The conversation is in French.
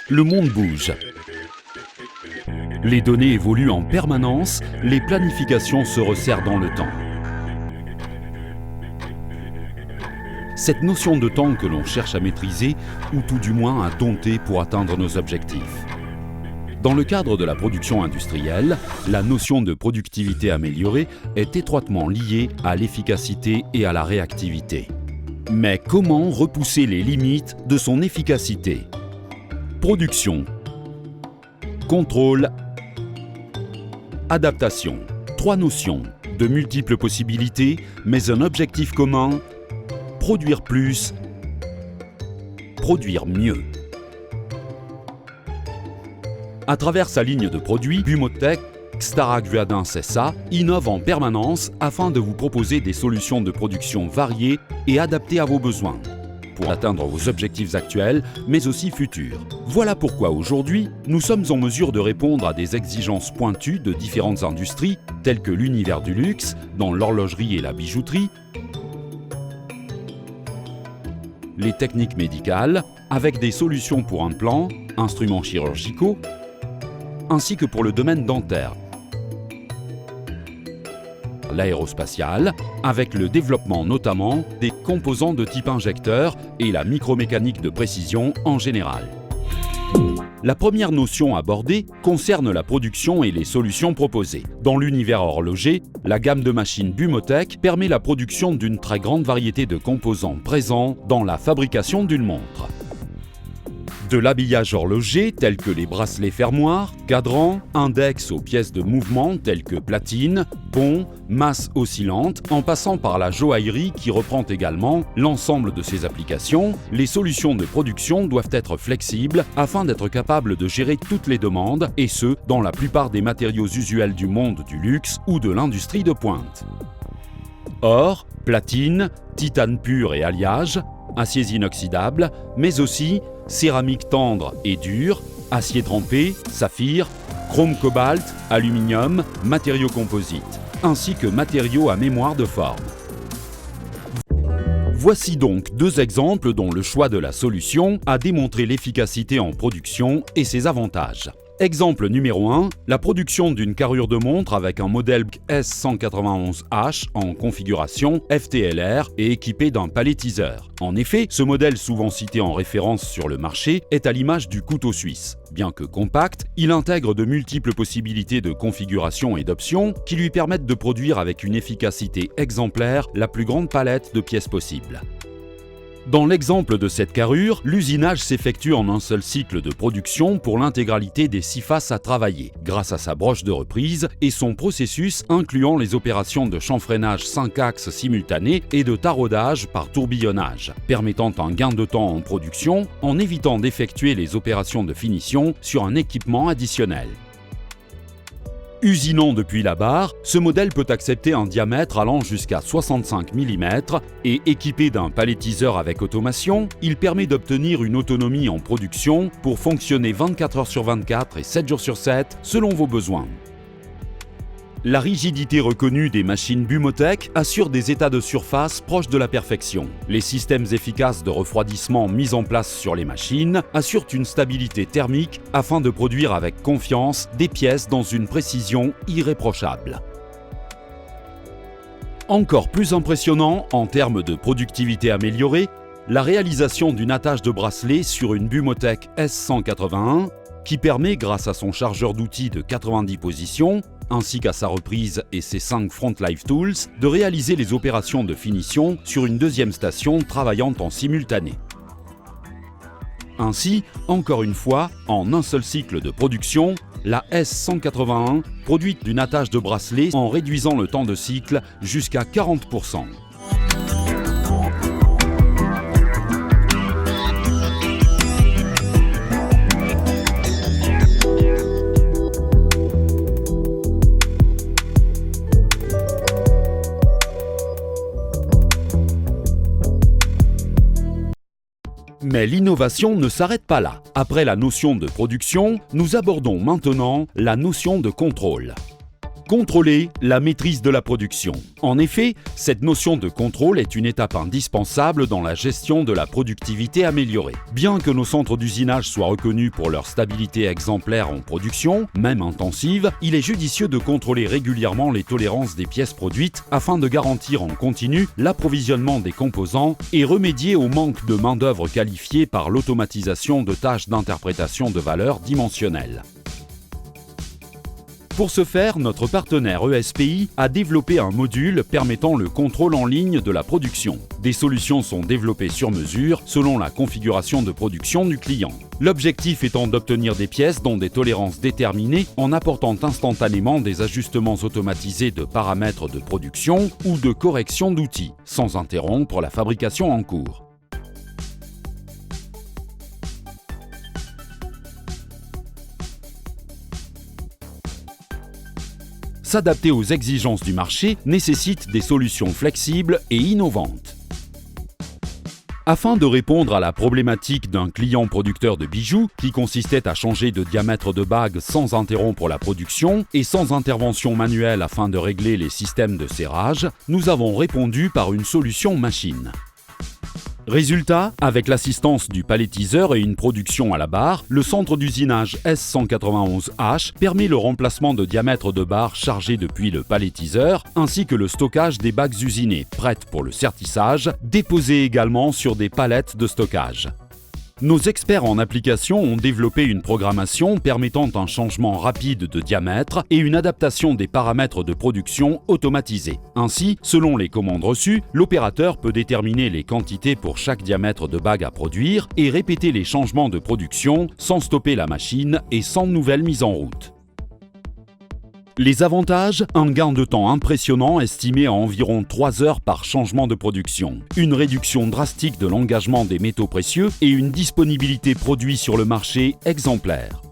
le monde bouge. Les données évoluent en permanence, les planifications se resserrent dans le temps. Cette notion de temps que l'on cherche à maîtriser, ou tout du moins à dompter pour atteindre nos objectifs. Dans le cadre de la production industrielle, la notion de productivité améliorée est étroitement liée à l'efficacité et à la réactivité. Mais comment repousser les limites de son efficacité? Production, contrôle, adaptation. Trois notions, de multiples possibilités, mais un objectif commun: produire plus, produire mieux. À travers sa ligne de produits, Bumotech, Xtara-Guadin SA, innove en permanence afin de vous proposer des solutions de production variées et adaptées à vos besoins, pour atteindre vos objectifs actuels, mais aussi futurs. Voilà pourquoi aujourd'hui, nous sommes en mesure de répondre à des exigences pointues de différentes industries, telles que l'univers du luxe, dans l'horlogerie et la bijouterie, les techniques médicales, avec des solutions pour implants, instruments chirurgicaux, ainsi que pour le domaine dentaire. L'aérospatiale, avec le développement notamment des composants de type injecteur et la micromécanique de précision en général. La première notion abordée concerne la production et les solutions proposées. Dans l'univers horloger, la gamme de machines Bumotech permet la production d'une très grande variété de composants présents dans la fabrication d'une montre. De l'habillage horloger tel que les bracelets fermoirs, cadrans, index aux pièces de mouvement telles que platine, pont, masse oscillante, en passant par la joaillerie qui reprend également l'ensemble de ces applications, les solutions de production doivent être flexibles afin d'être capables de gérer toutes les demandes, et ce, dans la plupart des matériaux usuels du monde du luxe ou de l'industrie de pointe. Or, platine, titane pur et alliage, aciers inoxydables, mais aussi céramique tendre et dure, acier trempé, saphir, chrome cobalt, aluminium, matériaux composites, ainsi que matériaux à mémoire de forme. Voici donc deux exemples dont le choix de la solution a démontré l'efficacité en production et ses avantages. Exemple numéro 1, la production d'une carrure de montre avec un modèle S191H en configuration FTLR et équipé d'un palettiseur. En effet, ce modèle souvent cité en référence sur le marché est à l'image du couteau suisse. Bien que compact, il intègre de multiples possibilités de configuration et d'options qui lui permettent de produire avec une efficacité exemplaire la plus grande palette de pièces possible. Dans l'exemple de cette carrure, l'usinage s'effectue en un seul cycle de production pour l'intégralité des 6 faces à travailler, grâce à sa broche de reprise et son processus incluant les opérations de chanfreinage 5 axes simultanés et de taraudage par tourbillonnage, permettant un gain de temps en production en évitant d'effectuer les opérations de finition sur un équipement additionnel. Usinant depuis la barre, ce modèle peut accepter un diamètre allant jusqu'à 65 mm et équipé d'un palettiseur avec automation, il permet d'obtenir une autonomie en production pour fonctionner 24 heures sur 24 et 7 jours sur 7 selon vos besoins. La rigidité reconnue des machines Bumotech assure des états de surface proches de la perfection. Les systèmes efficaces de refroidissement mis en place sur les machines assurent une stabilité thermique afin de produire avec confiance des pièces dans une précision irréprochable. Encore plus impressionnant en termes de productivité améliorée, la réalisation d'une attache de bracelet sur une Bumotech S181 qui permet, grâce à son chargeur d'outils de 90 positions, ainsi qu'à sa reprise et ses 5 Front Live Tools, de réaliser les opérations de finition sur une deuxième station travaillant en simultané. Ainsi, encore une fois, en un seul cycle de production, la S181 produit une attache de bracelet en réduisant le temps de cycle jusqu'à 40%. Mais l'innovation ne s'arrête pas là. Après la notion de production, nous abordons maintenant la notion de contrôle. Contrôler la maîtrise de la production. En effet, cette notion de contrôle est une étape indispensable dans la gestion de la productivité améliorée. Bien que nos centres d'usinage soient reconnus pour leur stabilité exemplaire en production, même intensive, il est judicieux de contrôler régulièrement les tolérances des pièces produites afin de garantir en continu l'approvisionnement des composants et remédier au manque de main-d'œuvre qualifiée par l'automatisation de tâches d'interprétation de valeurs dimensionnelles. Pour ce faire, notre partenaire ESPI a développé un module permettant le contrôle en ligne de la production. Des solutions sont développées sur mesure selon la configuration de production du client. L'objectif étant d'obtenir des pièces dont des tolérances déterminées en apportant instantanément des ajustements automatisés de paramètres de production ou de correction d'outils, sans interrompre la fabrication en cours. S'adapter aux exigences du marché nécessite des solutions flexibles et innovantes. Afin de répondre à la problématique d'un client producteur de bijoux qui consistait à changer de diamètre de bague sans interrompre la production et sans intervention manuelle afin de régler les systèmes de serrage, nous avons répondu par une solution machine. Résultat, avec l'assistance du palettiseur et une production à la barre, le centre d'usinage S191H permet le remplacement de diamètres de barre chargés depuis le palettiseur, ainsi que le stockage des bagues usinées, prêtes pour le sertissage, déposées également sur des palettes de stockage. Nos experts en application ont développé une programmation permettant un changement rapide de diamètre et une adaptation des paramètres de production automatisés. Ainsi, selon les commandes reçues, l'opérateur peut déterminer les quantités pour chaque diamètre de bague à produire et répéter les changements de production sans stopper la machine et sans nouvelle mise en route. Les avantages, un gain de temps impressionnant estimé à environ 3 heures par changement de production, une réduction drastique de l'engagement des métaux précieux et une disponibilité produit sur le marché exemplaire.